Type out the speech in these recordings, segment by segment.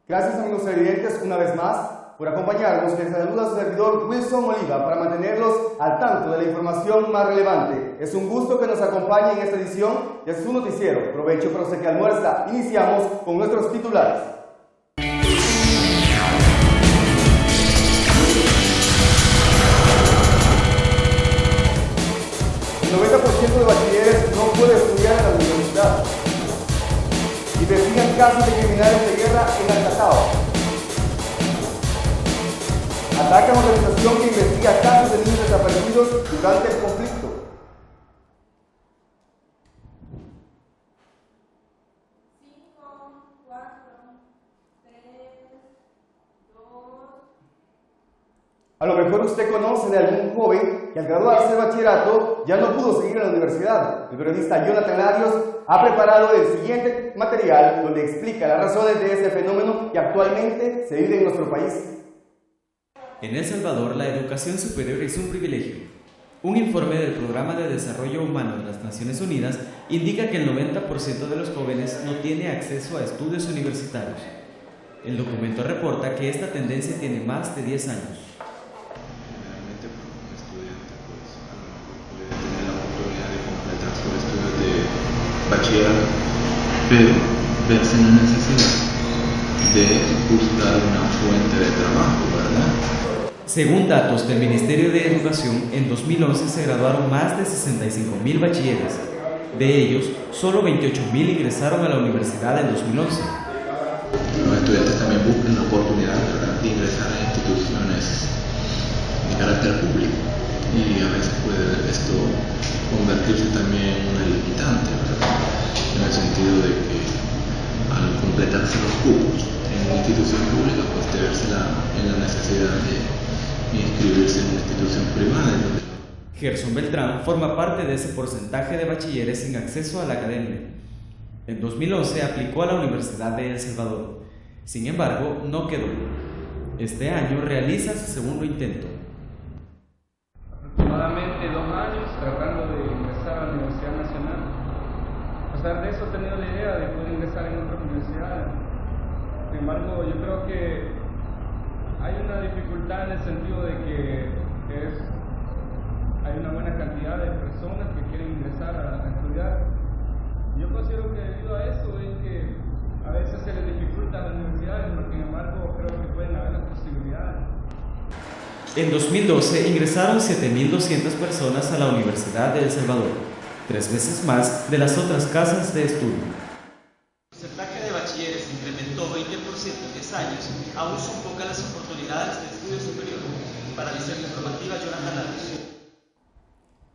Gracias, amigos televidentes, una vez más por acompañarnos. Les saluda su servidor Wilson Oliva para mantenerlos al tanto de la información más relevante. Es un gusto que nos acompañe en esta edición de su noticiero. Provecho para usted que almuerza. Iniciamos con nuestros titulares. El 90% de bachilleres no puede estudiar en la universidad. Investigan casos de criminales de guerra en Altacao. Atacan a organización que investiga casos de niños desaparecidos durante el conflicto. A lo mejor usted conoce de algún joven que al graduarse del bachillerato ya no pudo seguir en la universidad. El periodista Jonathan Larios ha preparado el siguiente material donde explica las razones de este fenómeno que actualmente se vive en nuestro país. En El Salvador, la educación superior es un privilegio. Un informe del Programa de Desarrollo Humano de las Naciones Unidas indica que el 90% de los jóvenes no tiene acceso a estudios universitarios. El documento reporta que esta tendencia tiene más de 10 años. Bachillerato, pero verse en la necesidad de buscar una fuente de trabajo, ¿verdad? Según datos del Ministerio de Educación, en 2011 se graduaron más de 65.000 bachilleres. De ellos, solo 28.000 ingresaron a la universidad en 2011. Los estudiantes también buscan la oportunidad, ¿verdad?, de ingresar a instituciones de carácter público, y a veces puede esto convertirse también en una limitante, ¿verdad?, en el sentido de que al completarse los cupos en una institución pública, pues de verse en la necesidad de inscribirse en una institución privada. Gerson Beltrán forma parte de ese porcentaje de bachilleres sin acceso a la academia. En 2011 aplicó a la Universidad de El Salvador. Sin embargo, no quedó. Este año realiza su segundo intento. Aproximadamente 2 años tratando de ingresar a la Universidad Nacional. A pesar de eso he tenido la idea de poder ingresar en otras universidades. Sin embargo, yo creo que hay una dificultad en el sentido de que hay una buena cantidad de personas que quieren ingresar a estudiar. Yo considero que debido a eso es que a veces se les dificulta a las universidades, pero sin embargo creo que pueden haber las posibilidades. En 2012 ingresaron 7.200 personas a la Universidad de El Salvador, 3 veces más de las otras casas de estudio. El porcentaje de bachilleres incrementó 20% en 10 años, aún son pocas las oportunidades de estudio superior. Para Visión Informativa, Jonathan Larios.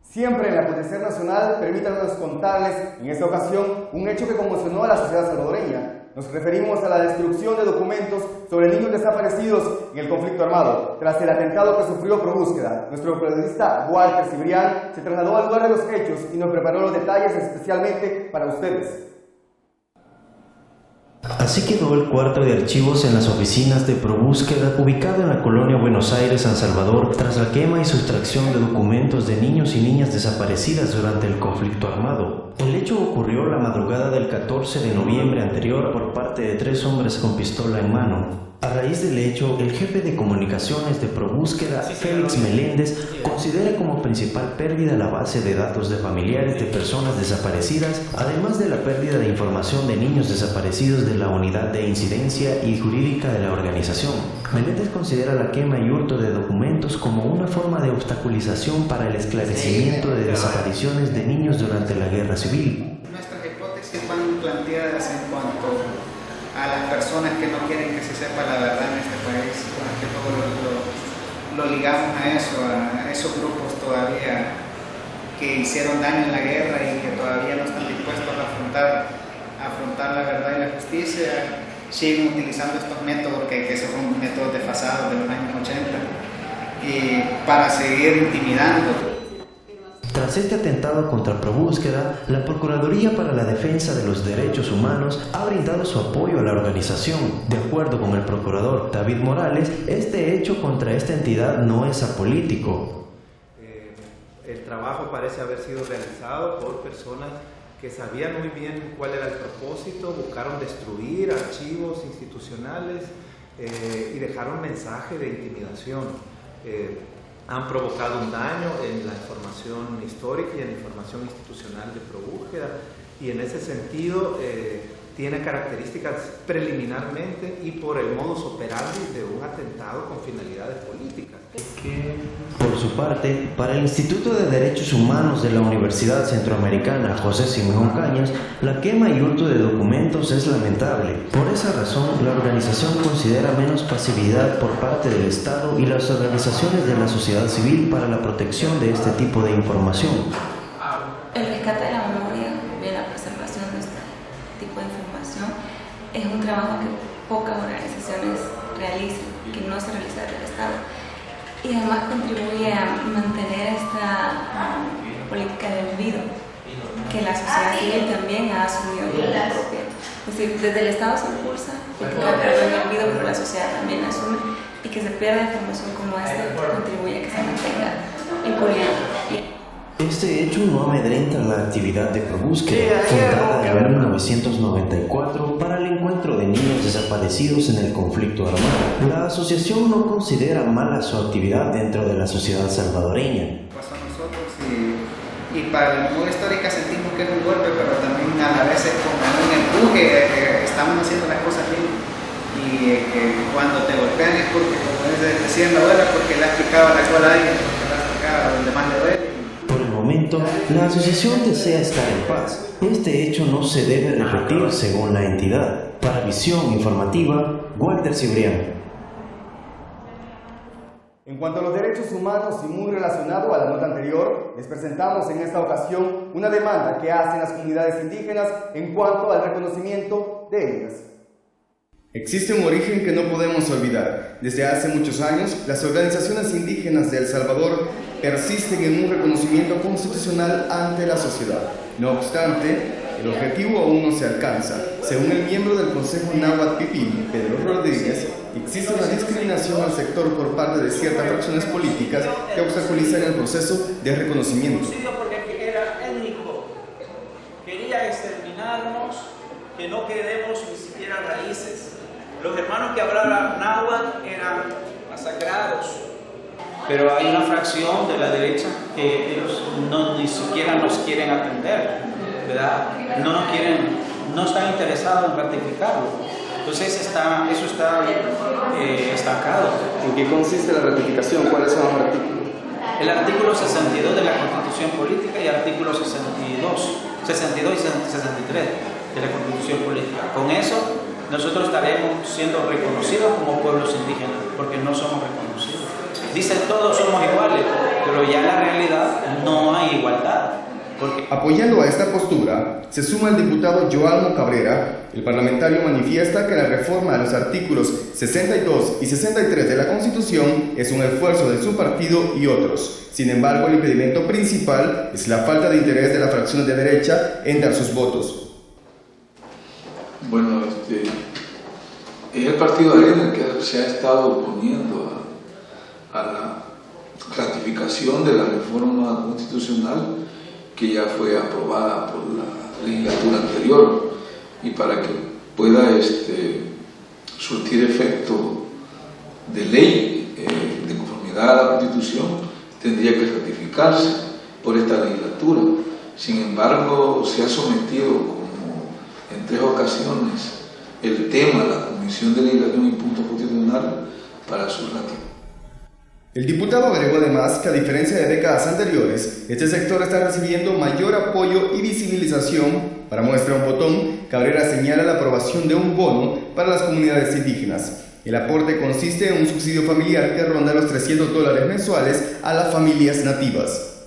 Siempre en el acontecer nacional, permítanos contarles en esta ocasión un hecho que conmocionó a la sociedad salvadoreña. Nos referimos a la destrucción de documentos sobre niños desaparecidos en el conflicto armado, tras el atentado que sufrió ProBúsqueda. Nuestro periodista Walter Cibrián se trasladó al lugar de los hechos y nos preparó los detalles especialmente para ustedes. Así quedó el cuarto de archivos en las oficinas de ProBúsqueda, ubicado en la colonia Buenos Aires, San Salvador, tras la quema y sustracción de documentos de niños y niñas desaparecidas durante el conflicto armado. El hecho ocurrió la madrugada del 14 de noviembre anterior por parte de 3 hombres con pistola en mano. A raíz del hecho, el jefe de comunicaciones de ProBúsqueda, Félix Meléndez, considera como principal pérdida la base de datos de familiares de personas desaparecidas, además de la pérdida de información de niños desaparecidos de la unidad de incidencia y jurídica de la organización. Meléndez considera la quema y hurto de documentos como una forma de obstaculización para el esclarecimiento de desapariciones de niños durante la guerra civil. Nuestras hipótesis van planteadas en cuanto a las personas que no quieren que se sepa la verdad en este país, que todo lo ligamos a eso, a esos grupos todavía que hicieron daño en la guerra y que todavía no están dispuestos a afrontar la verdad y la justicia. Siguen utilizando estos métodos que son métodos desfasados de los años 80 y para seguir intimidando. Tras este atentado contra ProBúsqueda, la Procuraduría para la Defensa de los Derechos Humanos ha brindado su apoyo a la organización. De acuerdo con el procurador David Morales, este hecho contra esta entidad no es apolítico. El trabajo parece haber sido realizado por personas que sabían muy bien cuál era el propósito, buscaron destruir archivos institucionales y dejaron mensaje de intimidación. Han provocado un daño en la información histórica y en la información institucional de ProBúsqueda, y en ese sentido tiene características preliminarmente y por el modus operandi de un atentado con finalidades políticas. Por su parte, para el Instituto de Derechos Humanos de la Universidad Centroamericana José Simón Cañas, la quema y hurto de documentos es lamentable. Por esa razón, la organización considera menos pasividad por parte del Estado y las organizaciones de la sociedad civil para la protección de este tipo de información. El rescate de la memoria, de la preservación de este tipo de información, es un trabajo que pocas organizaciones realizan, que no se realiza desde el Estado. Y además contribuye a mantener esta política del olvido, que la sociedad civil también ha asumido como propia. Es decir, desde el Estado se impulsa el olvido, pero la sociedad también la asume, y que se pierda información como esta contribuye a que se mantenga impunidad. Este hecho no amedrenta la actividad de ProBúsqueda, fundada en 1994 para el encuentro de niños desaparecidos en el conflicto armado. La asociación no considera mala su actividad dentro de la sociedad salvadoreña. Pasó a nosotros y para la memoria histórica sentimos que es un golpe, pero también a la vez es como un empuje, estamos haciendo las cosas bien, y que cuando te golpean es porque, como decía la abuela, porque le has picado la cola a alguien, porque le has picado a donde más le duele. Por el momento, la asociación desea estar en paz. Este hecho no se debe repetir según la entidad. Para Visión Informativa, Walter Cibrián. En cuanto a los derechos humanos y muy relacionado a la nota anterior, les presentamos en esta ocasión una demanda que hacen las comunidades indígenas en cuanto al reconocimiento de ellas. Existe un origen que no podemos olvidar. Desde hace muchos años, las organizaciones indígenas de El Salvador persisten en un reconocimiento constitucional ante la sociedad. No obstante, el objetivo aún no se alcanza. Según el miembro del Consejo Náhuatl Pipil, Pedro Rodríguez, existe una discriminación al sector por parte de ciertas fracciones políticas que obstaculizan el proceso de reconocimiento. Porque era étnico, quería exterminarnos, que no queremos ni siquiera raíces. Los hermanos que hablaban náhuatl eran masacrados. Pero hay una fracción de la derecha que ellos ni siquiera nos quieren atender, ¿verdad? No están interesados en ratificarlo. Entonces eso está estancado. ¿En qué consiste la ratificación? ¿Cuáles son los artículos? El artículo 62 de la Constitución Política y el artículo 62 y 63 de la Constitución Política. Con eso nosotros estaremos siendo reconocidos como pueblos indígenas, porque no somos reconocidos. Dicen todos somos iguales, pero ya en la realidad no hay igualdad. Apoyando a esta postura, se suma el diputado Joalmo Cabrera. El parlamentario manifiesta que la reforma de los artículos 62 y 63 de la Constitución es un esfuerzo de su partido y otros. Sin embargo, el impedimento principal es la falta de interés de las fracciones de derecha en dar sus votos. Bueno, es el partido Arena el que se ha estado oponiendo a la ratificación de la reforma constitucional que ya fue aprobada por la legislatura anterior, y para que pueda surtir efecto de ley de conformidad a la Constitución, tendría que ratificarse por esta legislatura. Sin embargo, se ha sometido como en 3 ocasiones el tema a la Comisión de Legislación y Puntos Constitucionales para su ratificación. El diputado agregó además que a diferencia de décadas anteriores, este sector está recibiendo mayor apoyo y visibilización. Para muestra un botón, Cabrera señala la aprobación de un bono para las comunidades indígenas. El aporte consiste en un subsidio familiar que ronda los $300 mensuales a las familias nativas.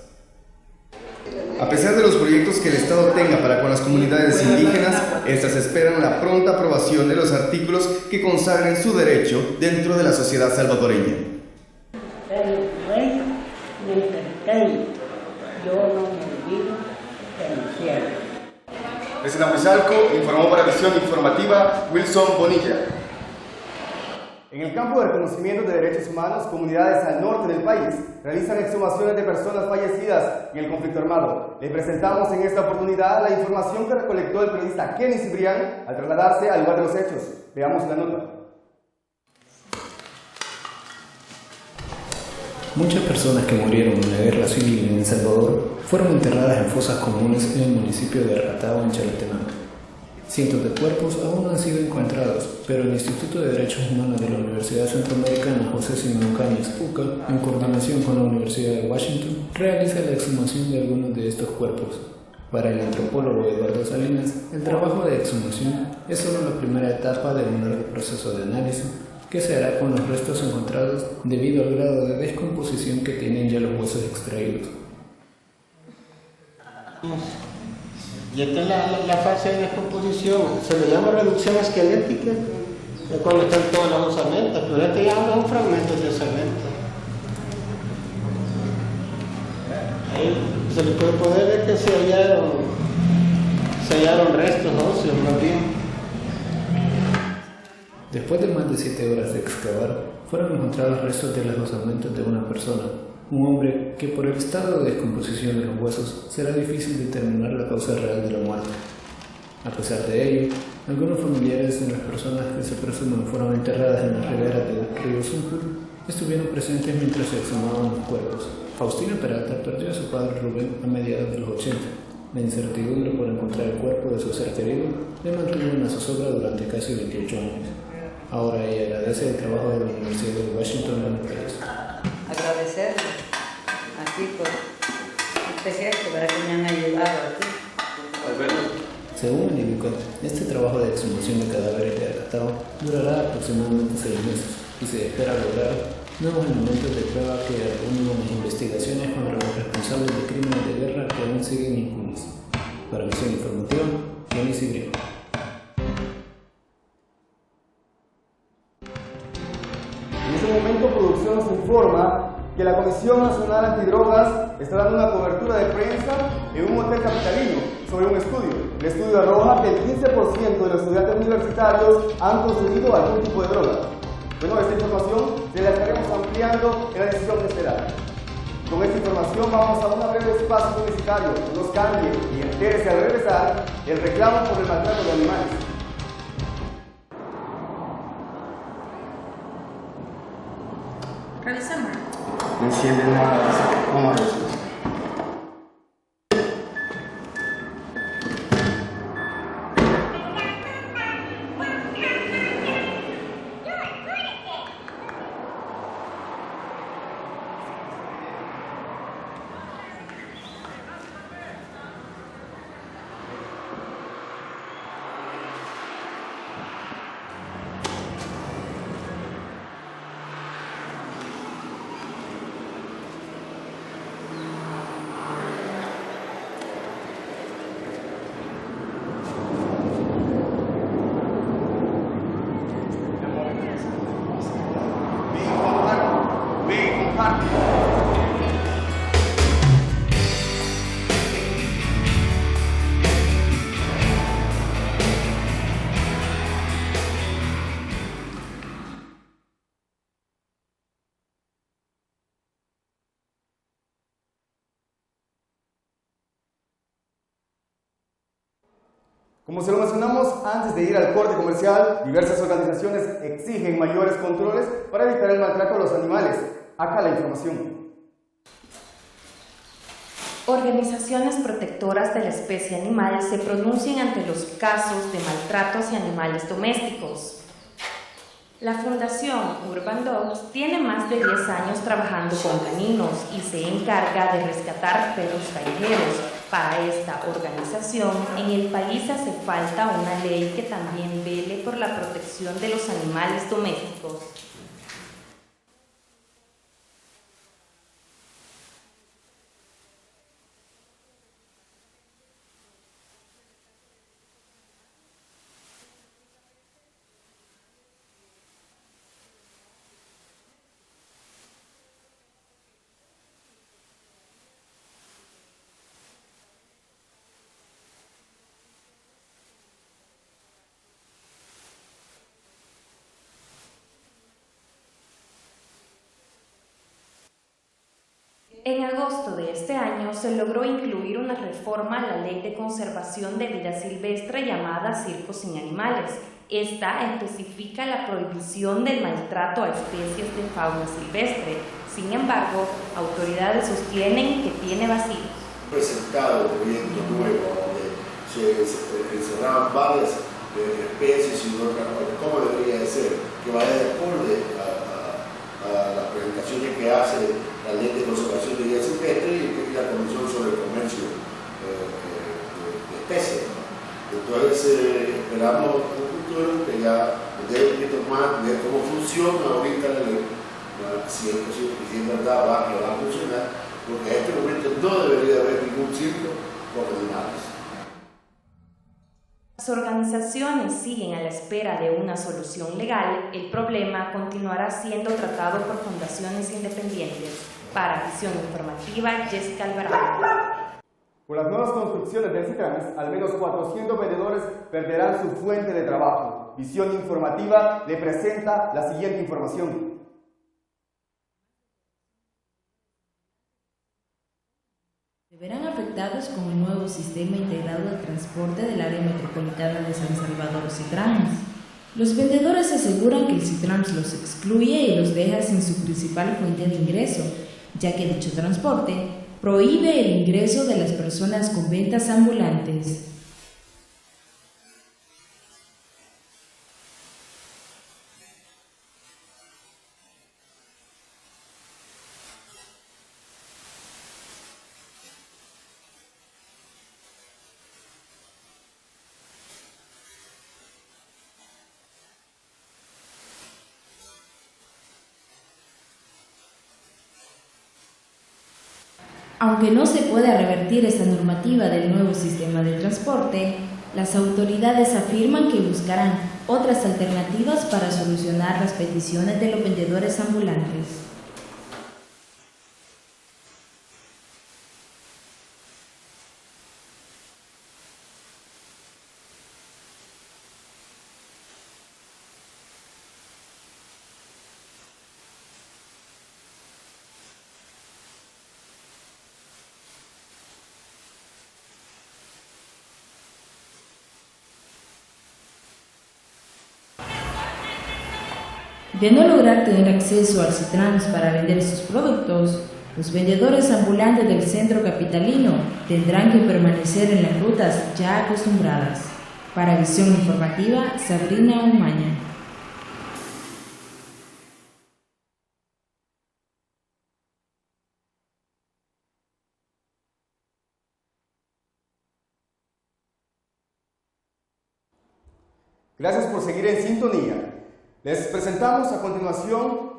A pesar de los proyectos que el Estado tenga para con las comunidades indígenas, estas esperan la pronta aprobación de los artículos que consagren su derecho dentro de la sociedad salvadoreña. El rey del cartel, yo no me olvido del cielo. Desde Nahuizalco, informó para Visión Informativa Wilson Bonilla. En el campo de reconocimiento de derechos humanos, comunidades al norte del país realizan exhumaciones de personas fallecidas en el conflicto armado. Le presentamos en esta oportunidad la información que recolectó el periodista Kenny Cibrián al trasladarse al lugar de los hechos. Veamos la nota. Muchas personas que murieron en la guerra civil en El Salvador fueron enterradas en fosas comunes en el municipio de Argatao, en Chalatenango. Cientos de cuerpos aún no han sido encontrados, pero el Instituto de Derechos Humanos de la Universidad Centroamericana José Simón Cañas, UCA, en coordinación con la Universidad de Washington, realiza la exhumación de algunos de estos cuerpos. Para el antropólogo Eduardo Salinas, el trabajo de exhumación es solo la primera etapa de un largo proceso de análisis que se hará con los restos encontrados debido al grado de descomposición que tienen ya los huesos extraídos. Y esta es la fase de descomposición, se le llama reducción esquelética, es cuando están todas las osamentas, pero este ya son fragmentos de osamenta. Ahí se le puede poder ver que se hallaron restos óseos más bien. Después de más de 7 horas de excavar, fueron encontrados restos de los osamentos de una persona, un hombre que por el estado de descomposición de los huesos será difícil determinar la causa real de la muerte. A pesar de ello, algunos familiares de las personas que se presumen fueron enterradas en las riberas del río Sumpur estuvieron presentes mientras se exhumaban los cuerpos. Faustina Peralta perdió a su padre Rubén a mediados de los 80. La incertidumbre por encontrar el cuerpo de su ser querido le mantuvo en la zozobra durante casi 28 años. Ahora ella agradece el trabajo de la Universidad de Washington en el país. Agradecerle aquí por este gesto para que me han ayudado aquí. Según el IBUCA, este trabajo de exhumación de cadáveres de Argatao durará aproximadamente 6 meses y se espera lograr nuevos elementos de prueba que reúnen las investigaciones contra los responsables de crímenes de guerra que aún siguen impunes. Para Misión Informativa, Kenny Cibrián. En este momento, Producción nos informa que la Comisión Nacional Antidrogas está dando una cobertura de prensa en un hotel capitalino sobre un estudio. El estudio arroja que el 15% de los estudiantes universitarios han consumido algún tipo de droga. Bueno, esta información se la estaremos ampliando en la edición de este año. Con esta información vamos a un breve espacio publicitario. No nos cambie y entérese al regresar el reclamo por el maltrato de animales. Revisemos. No enciende nada. Vamos a ver. Como se lo mencionamos antes de ir al corte comercial, diversas organizaciones exigen mayores controles para evitar el maltrato a los animales. Acá la información. Organizaciones protectoras de la especie animal se pronuncian ante los casos de maltrato hacia animales domésticos. La Fundación Urban Dogs tiene más de 10 años trabajando con caninos y se encarga de rescatar perros callejeros. Para esta organización, en el país hace falta una ley que también vele por la protección de los animales domésticos. de este año se logró incluir una reforma a la Ley de Conservación de Vida Silvestre llamada Circo sin Animales. Esta especifica la prohibición del maltrato a especies de fauna silvestre. Sin embargo, autoridades sostienen que tiene vacíos. Presentado el proyecto nuevo donde se encerraban varias especies y otras, ¿cómo debería de ser? Que vaya de acuerdo a las presentaciones que hace la Ley de Conservación de Vida Silvestre y la Comisión sobre el Comercio de Especies, ¿no? Entonces esperamos un futuro que ya nos dé un poquito más de cómo funciona ahorita la ley, si es verdad que va a funcionar, porque en este momento no debería haber ningún circo con animales. Las organizaciones siguen a la espera de una solución legal. El problema continuará siendo tratado por fundaciones independientes. Para Visión Informativa, Jessica Alvarado. Con las nuevas construcciones del Citrans, al menos 400 vendedores perderán su fuente de trabajo. Visión Informativa le presenta la siguiente información. Se verán afectados con el nuevo sistema integrado de transporte del área metropolitana de San Salvador, Citrans. Los vendedores aseguran que el Citrans los excluye y los deja sin su principal fuente de ingreso, ya que dicho transporte prohíbe el ingreso de las personas con ventas ambulantes. Aunque no se pueda revertir esta normativa del nuevo sistema de transporte, las autoridades afirman que buscarán otras alternativas para solucionar las peticiones de los vendedores ambulantes. De no lograr tener acceso al Citrans para vender sus productos, los vendedores ambulantes del centro capitalino tendrán que permanecer en las rutas ya acostumbradas. Para Visión Informativa, Sabrina Umaña. Gracias por seguir en sintonía. Les presentamos a continuación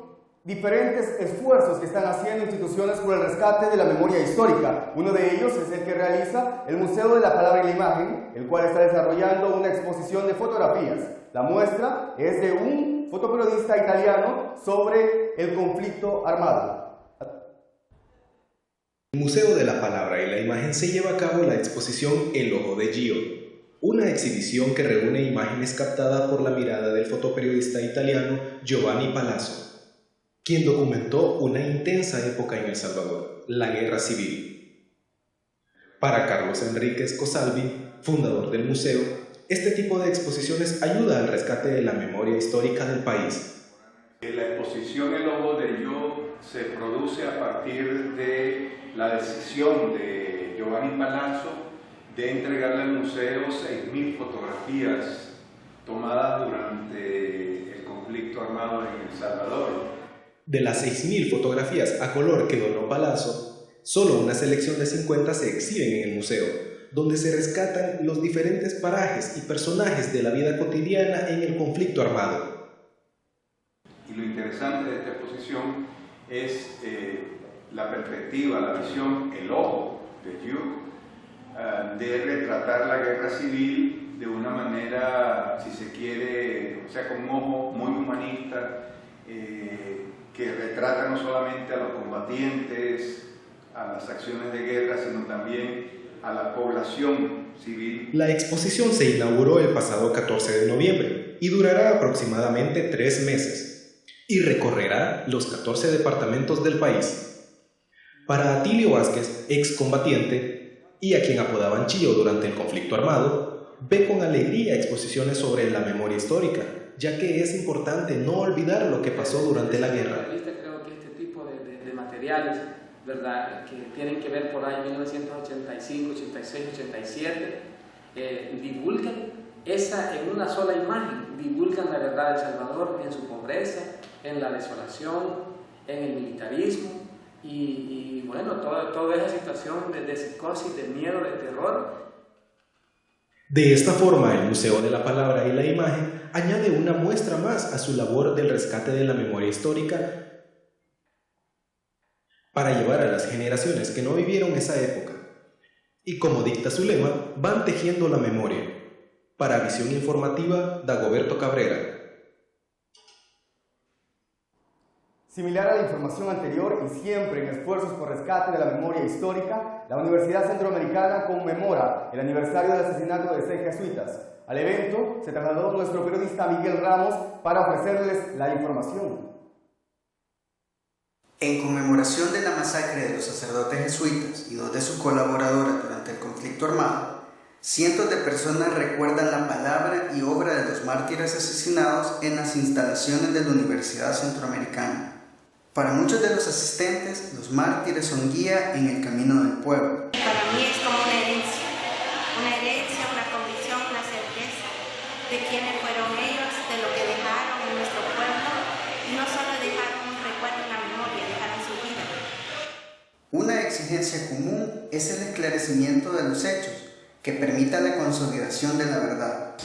diferentes esfuerzos que están haciendo instituciones por el rescate de la memoria histórica. Uno de ellos es el que realiza el Museo de la Palabra y la Imagen, el cual está desarrollando una exposición de fotografías. La muestra es de un fotoperiodista italiano sobre el conflicto armado. En el Museo de la Palabra y la Imagen se lleva a cabo la exposición El Ojo de Gio, una exhibición que reúne imágenes captadas por la mirada del fotoperiodista italiano Giovanni Palazzo, quien documentó una intensa época en El Salvador, la Guerra Civil. Para Carlos Enríquez Cosalvi, fundador del museo, este tipo de exposiciones ayuda al rescate de la memoria histórica del país. La exposición El Ojo de Gio se produce a partir de la decisión de Giovanni Palazzo de entregarle al museo 6.000 fotografías tomadas durante el conflicto armado en El Salvador. De las 6.000 fotografías a color que donó Palazzo, solo una selección de 50 se exhiben en el museo, donde se rescatan los diferentes parajes y personajes de la vida cotidiana en el conflicto armado. Y lo interesante de esta exposición es la perspectiva, la visión, el ojo de Gio, de retratar la guerra civil de una manera, si se quiere, o sea, con un ojo muy humanista, que retrata no solamente a los combatientes, a las acciones de guerra, sino también a la población civil. La exposición se inauguró el pasado 14 de noviembre y durará aproximadamente 3 meses y recorrerá los 14 departamentos del país. Para Atilio Vázquez, excombatiente, y a quien apodaban Chío durante el conflicto armado, ve con alegría exposiciones sobre la memoria histórica, ya que es importante no olvidar lo que pasó durante la guerra. Creo que este tipo de materiales, ¿verdad?, que tienen que ver por ahí 1985, 86, 87, divulgan en una sola imagen, divulgan la verdad de El Salvador en su pobreza, en la desolación, en el militarismo y bueno, toda esa situación de psicosis, de miedo, de terror. De esta forma, el Museo de la Palabra y la Imagen añade una muestra más a su labor del rescate de la memoria histórica para llevar a las generaciones que no vivieron esa época. Y como dicta su lema, van tejiendo la memoria. Para Visión Informativa, Dagoberto Cabrera. Similar a la información anterior y siempre en esfuerzos por rescate de la memoria histórica, la Universidad Centroamericana conmemora el aniversario del asesinato de 6 jesuitas. Al evento se trasladó nuestro periodista Miguel Ramos para ofrecerles la información. En conmemoración de la masacre de los sacerdotes jesuitas y 2 de sus colaboradores durante el conflicto armado, cientos de personas recuerdan la palabra y obra de los mártires asesinados en las instalaciones de la Universidad Centroamericana. Para muchos de los asistentes, los mártires son guía en el camino del pueblo. Para mí es como una herencia, una convicción, una certeza de quiénes fueron ellos, de lo que dejaron en nuestro pueblo, y no solo dejaron un recuerdo en la memoria, dejaron su vida. Una exigencia común es el esclarecimiento de los hechos, que permita la consolidación de la verdad.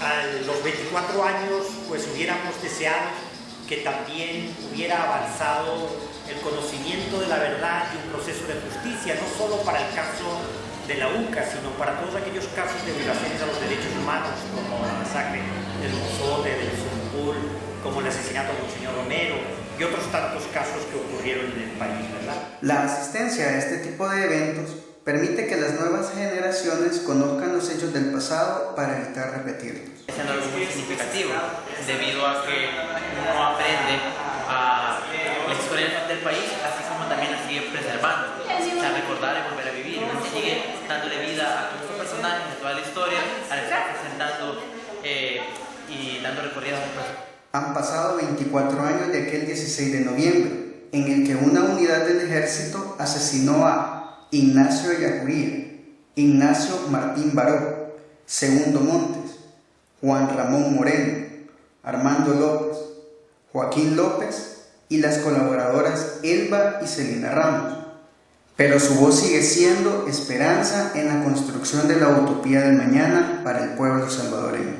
A los 24 años, pues hubiéramos deseado que también hubiera avanzado el conocimiento de la verdad y un proceso de justicia, no solo para el caso de la UCA, sino para todos aquellos casos de violaciones a los derechos humanos, como la masacre del Mozote, del Zumpul, como el asesinato de Monseñor Romero y otros tantos casos que ocurrieron en el país, ¿verdad? La asistencia a este tipo de eventos permite que las nuevas generaciones conozcan los hechos del pasado para evitar repetirlos. Es algo muy significativo, debido a que uno aprende a la historia del país, así como también la sigue preservando, o sea, recordar y volver a vivir. Uno sigue dándole vida a todos estos personajes, a toda la historia, al estar presentando y dando recorridos al proceso. Han pasado 24 años de aquel 16 de noviembre, en el que una unidad del ejército asesinó a Ignacio Yacuría, Ignacio Martín Baró, Segundo Montes, Juan Ramón Moreno, Armando López, Joaquín López y las colaboradoras Elba y Celina Ramos. Pero su voz sigue siendo esperanza en la construcción de la utopía del mañana para el pueblo salvadoreño.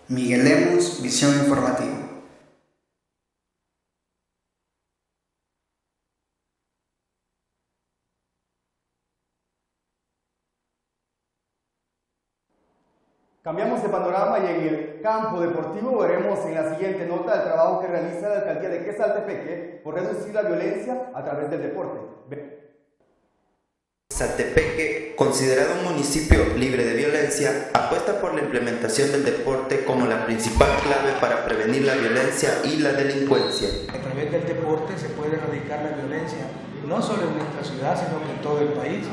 Miguel Lemos, Visión Informativa. Cambiamos de panorama y en el campo deportivo veremos en la siguiente nota el trabajo que realiza la alcaldía de Quezaltepeque por reducir la violencia a través del deporte. Quezaltepeque, considerado un municipio libre de violencia, apuesta por la implementación del deporte como la principal clave para prevenir la violencia y la delincuencia. A través del deporte se puede erradicar la violencia, no solo en nuestra ciudad, sino que en todo el país,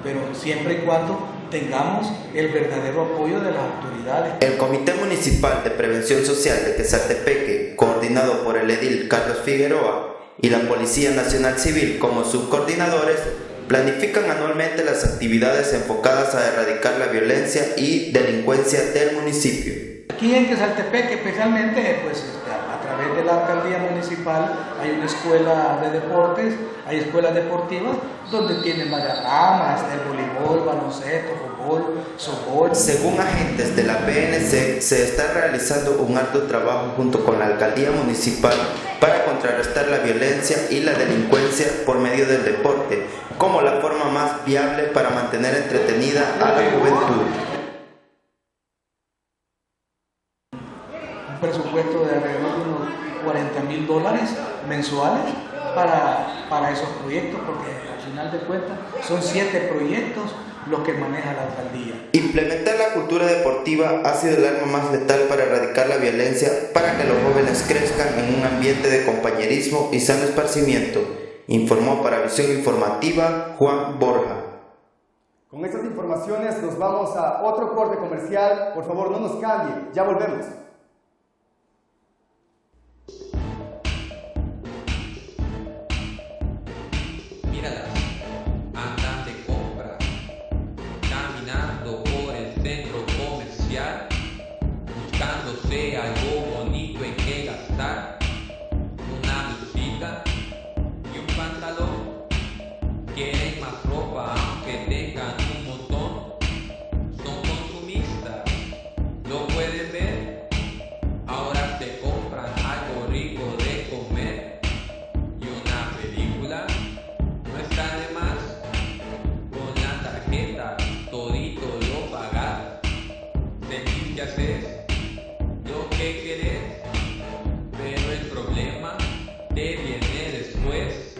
pero siempre y cuando tengamos el verdadero apoyo de las autoridades. El Comité Municipal de Prevención Social de Quezaltepeque, coordinado por el edil Carlos Figueroa y la Policía Nacional Civil como subcoordinadores, planifican anualmente las actividades enfocadas a erradicar la violencia y delincuencia del municipio. Aquí en Quezaltepeque especialmente, pues a través de la alcaldía municipal hay una escuela de deportes, hay escuelas deportivas donde tienen varias ramas, el voleibol, baloncesto, fútbol, softball. Según agentes de la PNC, se está realizando un arduo trabajo junto con la alcaldía municipal para contrarrestar la violencia y la delincuencia por medio del deporte, como la forma más viable para mantener entretenida a la juventud. Un presupuesto de alrededor de unos $40,000 mensuales para esos proyectos, porque al final de cuentas son 7 proyectos los que maneja la alcaldía. Implementar la cultura deportiva ha sido el arma más letal para erradicar la violencia, para que los jóvenes crezcan en un ambiente de compañerismo y sano esparcimiento, Informó para Visión Informativa Juan Borja. Con estas informaciones nos vamos a otro corte comercial. Por favor, no nos cambie, ya volvemos. Míralas, andan de compra, caminando por el centro comercial, buscándose algo bonito en que gastar, una blusita y un pantalón. Quieren más ropa aunque tengan un montón, son consumistas, lo pueden ver. Ahora se compran algo rico de comer y una película. No está de más, con la tarjeta todito lo pagas, sentís que haces lo que querés, pero el problema te viene después.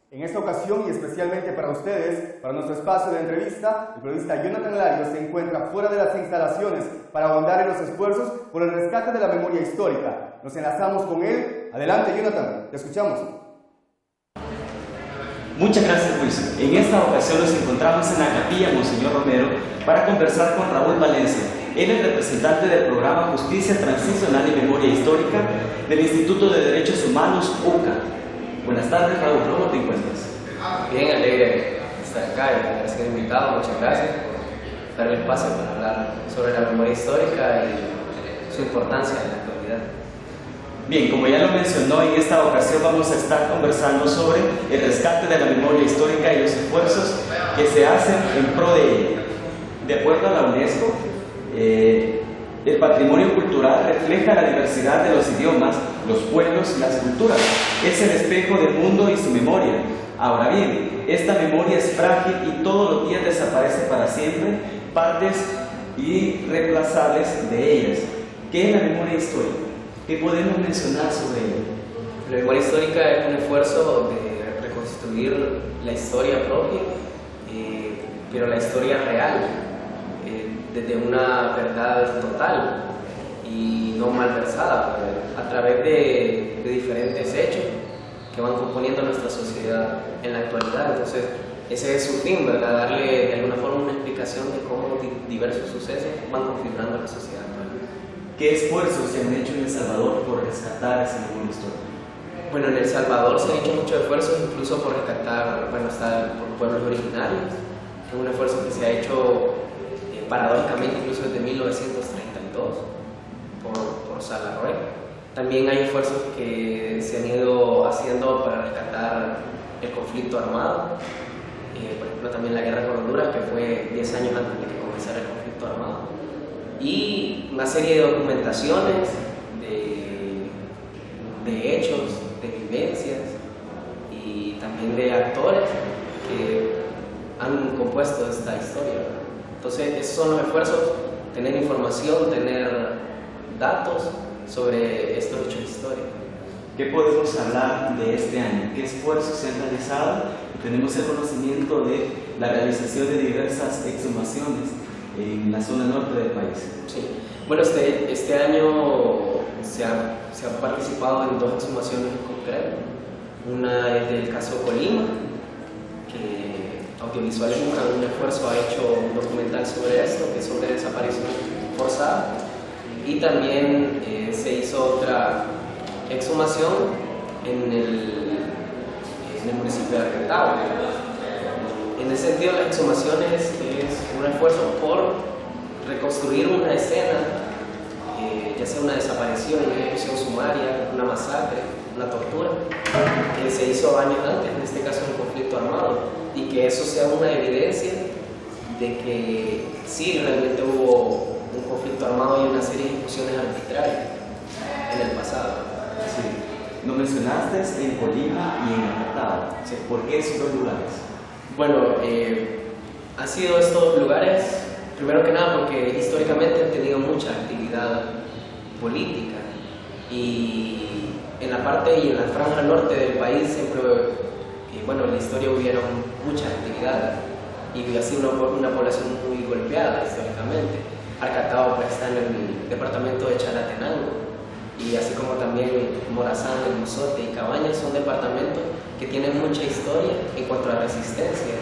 En esta ocasión y especialmente para ustedes, para nuestro espacio de entrevista, el periodista Jonathan Larios se encuentra fuera de las instalaciones para ahondar en los esfuerzos por el rescate de la memoria histórica. Nos enlazamos con él. Adelante, Jonathan, te escuchamos. Muchas gracias, Luis. En esta ocasión nos encontramos en la capilla Monseñor Romero para conversar con Raúl Valencia. Él es representante del programa Justicia Transicional y Memoria Histórica del Instituto de Derechos Humanos, UCA. Buenas tardes, Raúl, ¿cómo te encuentras? Bien, alegre de estar acá y de haber sido invitado. Muchas gracias por darle espacio para hablar sobre la memoria histórica y su importancia en la actualidad. Bien, como ya lo mencionó, en esta ocasión vamos a estar conversando sobre el rescate de la memoria histórica y los esfuerzos que se hacen en pro de ella. De acuerdo a la UNESCO, el patrimonio cultural refleja la diversidad de los idiomas, los pueblos y las culturas. Es el espejo del mundo y su memoria. Ahora bien, esta memoria es frágil y todos los días desaparece para siempre partes irreemplazables de ellas. ¿Qué es la memoria histórica? ¿Qué podemos mencionar sobre ella? La memoria histórica es un esfuerzo de reconstruir la historia propia, pero la historia real, desde una verdad total y no malversada, a través de diferentes hechos que van componiendo nuestra sociedad en la actualidad. Entonces, ese es su fin, ¿verdad? Darle de alguna forma una explicación de cómo diversos sucesos van configurando la sociedad actual. ¿Qué esfuerzos se han hecho en El Salvador por rescatar esa memoria histórica? Bueno, en El Salvador se han hecho muchos esfuerzos, incluso por rescatar, por pueblos originarios. Es un esfuerzo que se ha hecho paradójicamente incluso desde 1932 por Salarroy. También hay esfuerzos que se han ido haciendo para rescatar el conflicto armado. Por ejemplo, también la guerra con Honduras, que fue 10 años antes de que comenzara el conflicto armado. Y una serie de documentaciones, de hechos, de vivencias y también de actores que han compuesto esta historia. Entonces, esos son los esfuerzos: tener información, tener datos sobre estos hechos históricos. ¿Qué podemos hablar de este año? ¿Qué esfuerzos se han realizado? Tenemos el conocimiento de la realización de diversas exhumaciones en la zona norte del país. Sí. Bueno, este año se ha participado en 2 exhumaciones en concreto. Una es del caso Colima, que Audiovisuales UCA, un esfuerzo, ha hecho un documental sobre esto, que son de desaparición forzada. Y también se hizo otra exhumación en el municipio de Arquetao. En ese sentido, las exhumaciones es un esfuerzo por reconstruir una escena, ya sea una desaparición, una ejecución sumaria, una masacre, una tortura que se hizo años antes, en este caso en un conflicto armado, y que eso sea una evidencia de que sí realmente hubo un conflicto armado y una serie de ejecuciones arbitrarias en el pasado. Sí. Lo mencionaste en Colima y en Arcatao. Sí. ¿Por qué esos dos lugares? Bueno, han sido estos lugares, primero que nada, porque históricamente han tenido mucha actividad política y en la parte y en la franja norte del país siempre, bueno, en la historia hubieron mucha actividad y ha sido una población muy golpeada históricamente. Arcatao pues, está en el departamento de Chalatenango y así como también Morazán, El Mozote y Cabañas son departamentos que tienen mucha historia en cuanto a resistencia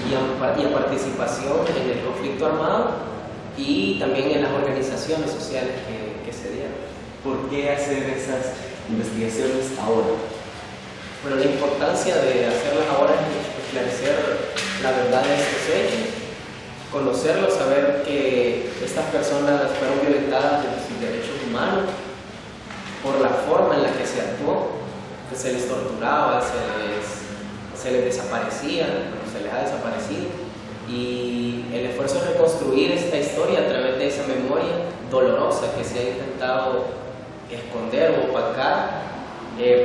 y a participación en el conflicto armado y también en las organizaciones sociales que se dieron. ¿Por qué hacer esas investigaciones ahora? Bueno, la importancia de hacerlas ahora es esclarecer la verdad de estos hechos, conocerlos, saber que estas personas fueron violentadas de sus derechos humanos por la forma en la que se actuó, que se les torturaba, se les desaparecía, se les ha desaparecido, y el esfuerzo es reconstruir esta historia a través de esa memoria dolorosa que se ha intentado esconder o opacar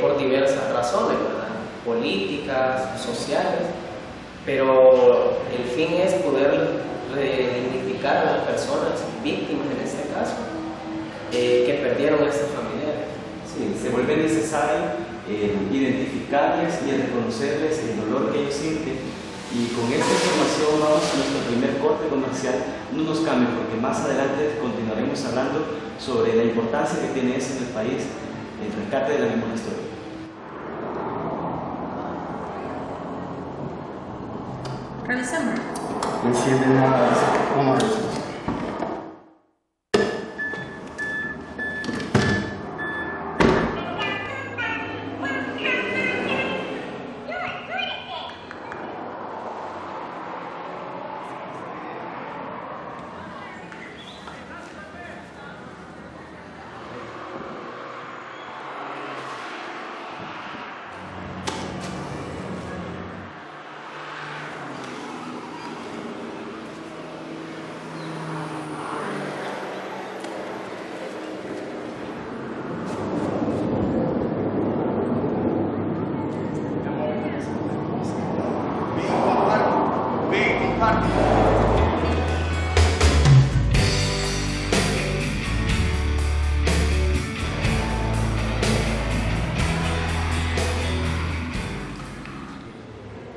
por diversas razones, ¿verdad? Políticas, sociales, pero el fin es poder redignificar a las personas víctimas en este caso que perdieron a estos familiares. Sí, se vuelve necesario identificarles y reconocerles el dolor que ellos sienten. Y con esta información vamos a nuestro primer corte comercial. No nos cambien porque más adelante continuaremos hablando sobre la importancia que tiene eso en el país, el rescate de la memoria histórica. Revisemos. No enciende nada, ¿cómo es?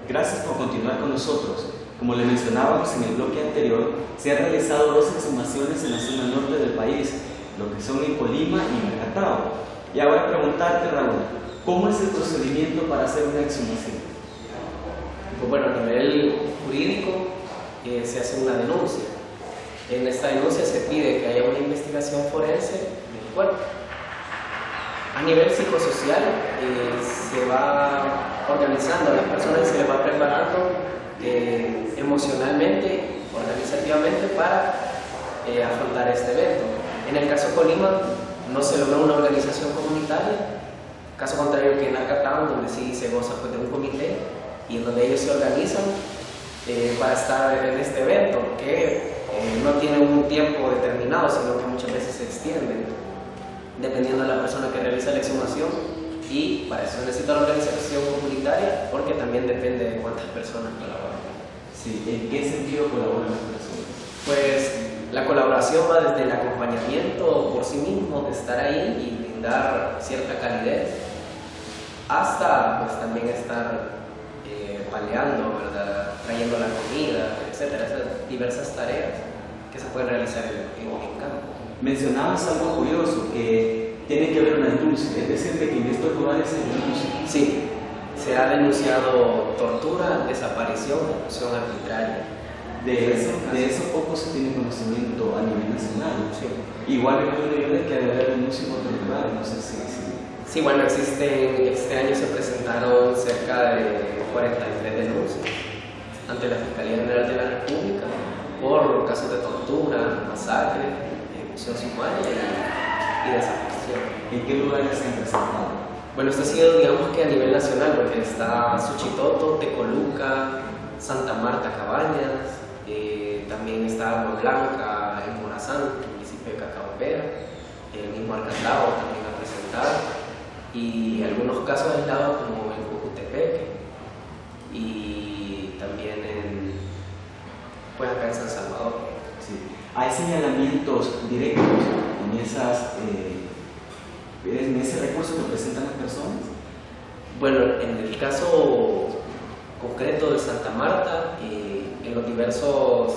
Gracias por continuar con nosotros. Como le mencionábamos en el bloque anterior, se han realizado 2 exhumaciones en la zona norte del país, lo que son en Colima y en Arcatao. Y ahora preguntarte, Raúl, ¿cómo es el procedimiento para hacer una exhumación? Pues bueno, a nivel jurídico se hace una denuncia. En esta denuncia se pide que haya una investigación forense del cuerpo. A nivel psicosocial se va organizando a las personas y se les va preparando emocionalmente, organizativamente para afrontar este evento. En el caso Colima no se logró una organización comunitaria, caso contrario que en Arcatao, donde sí se goza pues, de un comité y en donde ellos se organizan para estar en este evento que no tiene un tiempo determinado, sino que muchas veces se extiende dependiendo de la persona que realiza la exhumación, y para eso necesita la organización comunitaria porque también depende de cuántas personas colaboran. Sí, ¿en qué sentido colaboran las personas? Pues la colaboración va desde el acompañamiento por sí mismo, de estar ahí y brindar cierta calidez, hasta pues también estar paleando, ¿verdad? Trayendo la comida, etcétera, esas diversas tareas que se pueden realizar en campo. Mencionabas algo curioso, que tiene que haber una denuncia, es decir, de que en estos lugares se denuncia. Sí, se ha denunciado tortura, desaparición, ejecución arbitraria. De eso poco se tiene conocimiento a nivel nacional. Sí. Igual en otro nivel que debe haber denuncia en otro lugar, no sé si. Sí, bueno, este año se presentaron cerca de 43 denuncias ante la Fiscalía General de la República por casos de tortura, masacre, ejecución sumaria y desaparición. ¿En qué lugares se han presentado? Bueno, esto ha sido, digamos que a nivel nacional, porque está Suchitoto, Tecoluca, Santa Marta, Cabañas, también está Agua Blanca en Morazán, el municipio de Cacaopera, el mismo Arcatao también ha presentado, y algunos casos aislados como en Cucutepeque, y también pues acá en San Salvador. Sí. ¿Hay señalamientos directos en ese recurso que presentan las personas? Bueno, en el caso concreto de Santa Marta, en los diversos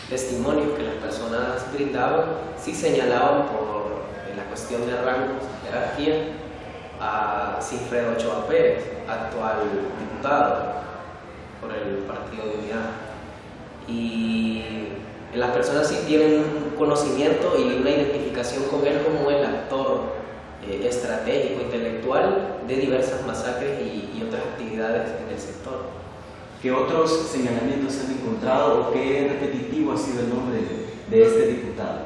testimonios que las personas brindaban, sí señalaban por la cuestión de rangos, jerarquía, a Sigfredo Ochoa Pérez, actual diputado por el Partido de Unidad. Y las personas sí tienen un conocimiento y una identificación con él como el actor estratégico, intelectual de diversas masacres y otras actividades en el sector. ¿Qué otros señalamientos han encontrado o qué repetitivo ha sido el nombre de este diputado?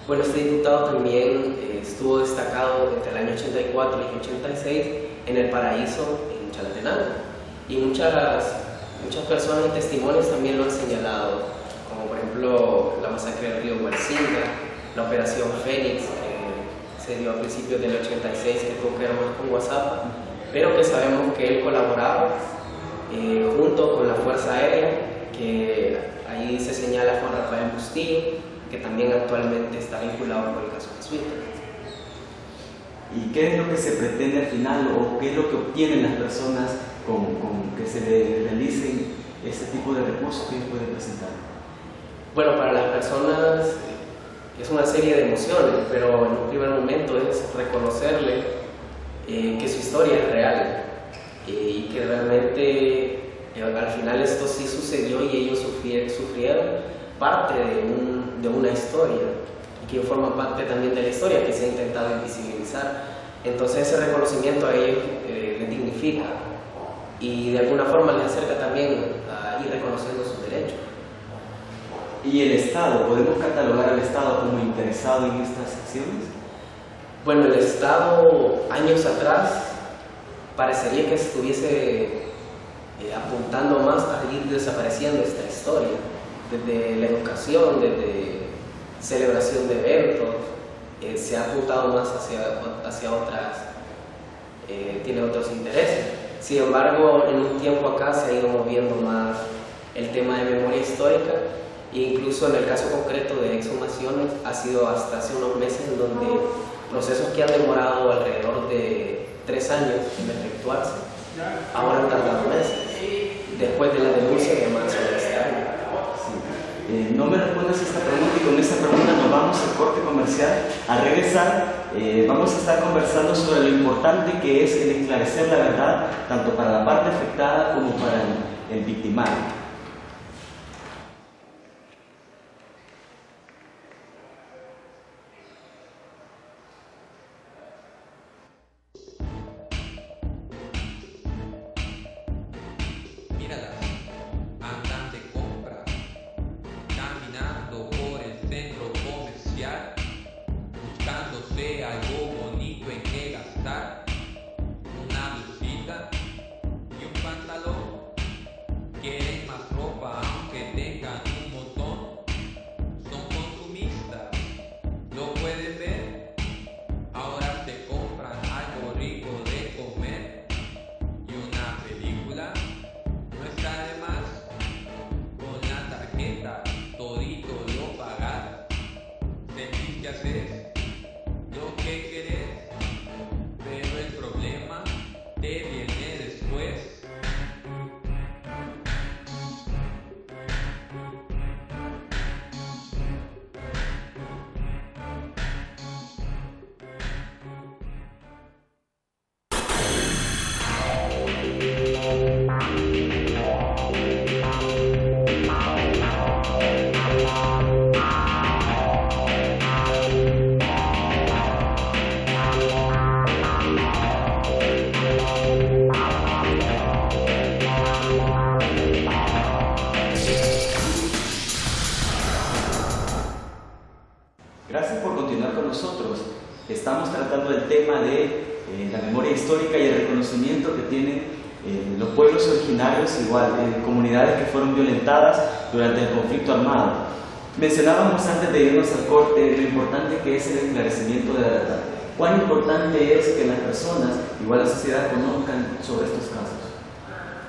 Bueno, este diputado también estuvo destacado entre el año 84 y 86 en El Paraíso, en Chalatenango, y muchas personas y testimonios también lo han señalado, como por ejemplo la masacre del río Huercinga, la operación Fénix, que se dio a principios del 86, que tuvo que ver más con WhatsApp, pero que sabemos que él colaboraba junto con la Fuerza Aérea, que ahí se señala Juan Rafael Bustillo, que también actualmente está vinculado con el caso jesuita. ¿Y qué es lo que se pretende al final o qué es lo que obtienen las personas con que se le realicen este tipo de recursos que ellos pueden presentar? Bueno, para las personas es una serie de emociones, pero en un primer momento es reconocerle que su historia es real y que realmente al final esto sí sucedió y ellos sufrieron parte de una historia y que forma parte también de la historia que se ha intentado invisibilizar. Entonces ese reconocimiento a ellos les dignifica y de alguna forma les acerca también a ir reconociendo sus derechos. ¿Y el Estado? ¿Podemos catalogar al Estado como interesado en estas acciones? Bueno, el Estado años atrás parecería que estuviese apuntando más a ir desapareciendo esta historia, desde la educación, desde celebración de eventos, se ha apuntado más hacia otras, tiene otros intereses. Sin embargo, en un tiempo acá se ha ido moviendo más el tema de memoria histórica e incluso en el caso concreto de exhumaciones ha sido hasta hace unos meses en donde procesos que han demorado alrededor de 3 años en efectuarse ahora han tardado meses después de la denuncia de marzo de este año. Sí. No me respondas esta pregunta y con esta pregunta nos vamos al corte comercial. Al regresar vamos a estar conversando sobre lo importante que es el esclarecer la verdad tanto para la parte afectada como para el victimario. Gracias por continuar con nosotros. Estamos tratando el tema de la memoria histórica y el reconocimiento que tienen los pueblos originarios, igual, comunidades que fueron violentadas durante el conflicto armado. Mencionábamos antes de irnos al corte lo importante que es el esclarecimiento de la verdad. ¿Cuán importante es que las personas, igual la sociedad, conozcan sobre estos casos?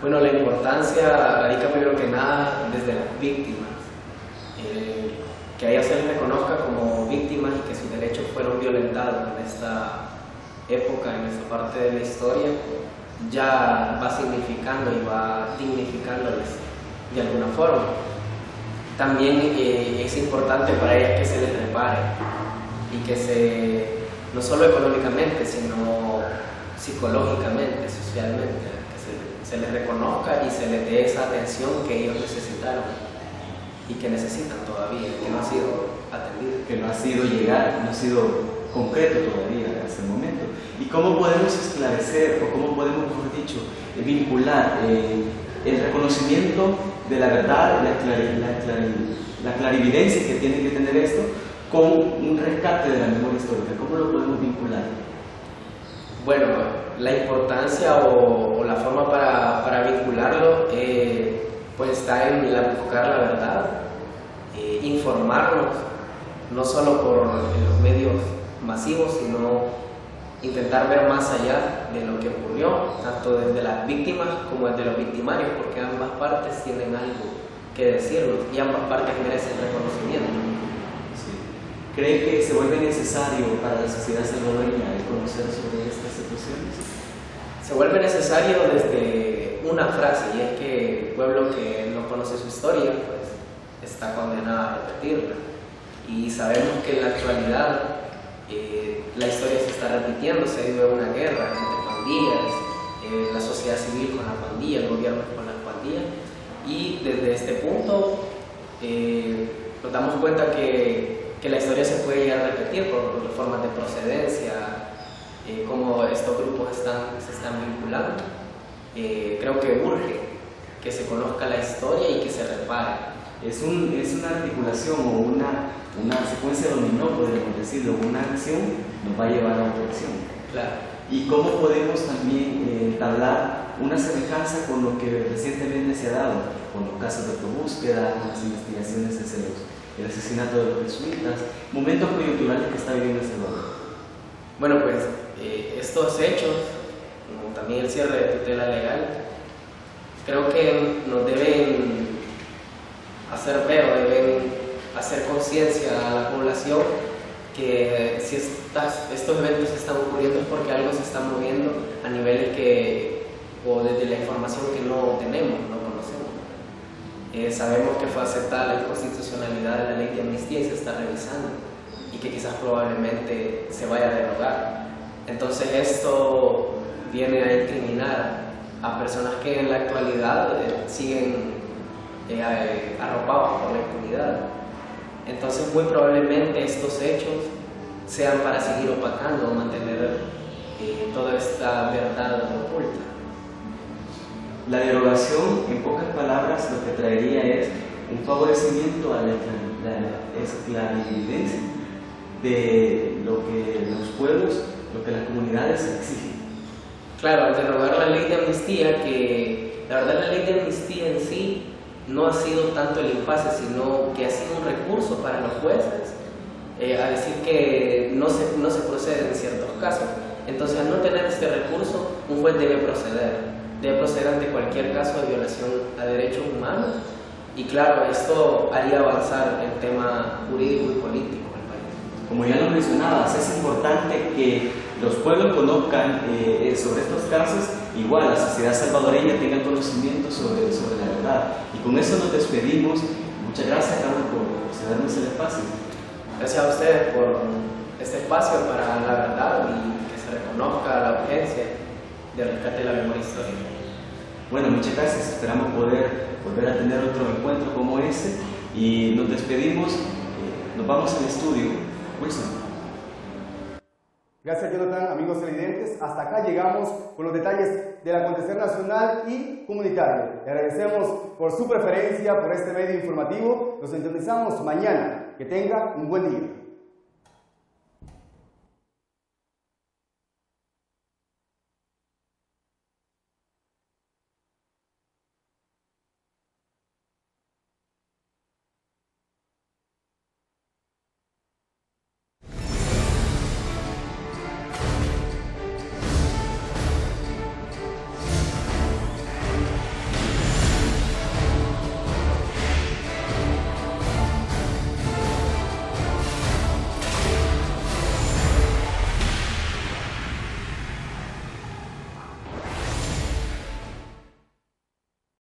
Bueno, la importancia radica primero que nada desde las víctimas. Que a ellas se les reconozca como víctimas y que sus derechos fueron violentados en esta época, en esta parte de la historia, ya va significando y va dignificándoles de alguna forma. También es importante para ellas que se les repare y que no solo económicamente, sino psicológicamente, socialmente, que se les reconozca y se les dé esa atención que ellos necesitaron y que necesitan todavía, que no ha sido atendido. Que no ha sido llegar, no ha sido concreto todavía hasta el momento. ¿Y cómo podemos esclarecer, o cómo podemos, mejor dicho, vincular el reconocimiento de la verdad, la clarividencia que tiene que tener esto, con un rescate de la memoria histórica? ¿Cómo lo podemos vincular? Bueno, la importancia o la forma para vincularlo pues está en buscar la verdad, informarnos, no solo por los medios masivos, sino intentar ver más allá de lo que ocurrió, tanto desde las víctimas como desde los victimarios, porque ambas partes tienen algo que decirnos y ambas partes merecen reconocimiento. Sí. ¿Cree que se vuelve necesario para la sociedad salvadoreña el conocer sobre estas situaciones? Se vuelve necesario desde una frase, y es que el pueblo que no conoce su historia pues está condenado a repetirla, y sabemos que en la actualidad la historia se está repitiendo. Se vive una guerra entre pandillas, la sociedad civil con la pandilla, el gobierno con las pandillas, y desde este punto nos damos cuenta que la historia se puede llegar a repetir por formas de procedencia, cómo estos grupos se están vinculando. Creo que urge que se conozca la historia y que se repare. Es una articulación o una secuencia dominó, podríamos decirlo. Una acción nos va a llevar a otra acción. Claro. ¿Y cómo podemos también entablar una semejanza con lo que recientemente se ha dado, con los casos de autobúsqueda, con las investigaciones hacia el asesinato de los jesuitas, momentos coyunturales que está viviendo El Salvador? Bueno, pues estos hechos, como también el cierre de tutela legal, creo que nos deben hacer ver o deben hacer conciencia a la población que si estos eventos están ocurriendo es porque algo se está moviendo a niveles o desde la información que no tenemos, no conocemos. Sabemos que fue aceptada la inconstitucionalidad de la ley de amnistía y se está revisando, y que quizás probablemente se vaya a derogar. Entonces esto viene a incriminar a personas que en la actualidad siguen arropados por la impunidad. Entonces muy probablemente estos hechos sean para seguir opacando o mantener toda esta verdad oculta. La derogación, en pocas palabras, lo que traería es un favorecimiento a la clarividencia de lo que los pueblos, lo que las comunidades exigen. Claro, al derogar la ley de amnistía, que la verdad la ley de amnistía en sí no ha sido tanto el impasse, sino que ha sido un recurso para los jueces a decir que no se procede en ciertos casos. Entonces, al no tener este recurso, un juez debe proceder ante cualquier caso de violación a derechos humanos, y claro, esto haría avanzar el tema jurídico y político del país. Como ya lo mencionabas, es importante que los pueblos conozcan sobre estos casos, igual la sociedad salvadoreña tenga conocimiento sobre la verdad. Y con eso nos despedimos. Muchas gracias, Carlos, por cedernos el espacio. Gracias a ustedes por este espacio para la verdad y que se reconozca la urgencia de rescate de la memoria histórica. Bueno, muchas gracias. Esperamos poder volver a tener otro encuentro como ese, y nos despedimos. Nos vamos al estudio. Wilson. Gracias, Jonathan. Amigos televidentes, hasta acá llegamos con los detalles del acontecer nacional y comunitario. Le agradecemos por su preferencia por este medio informativo. Nos sintonizamos mañana. Que tenga un buen día.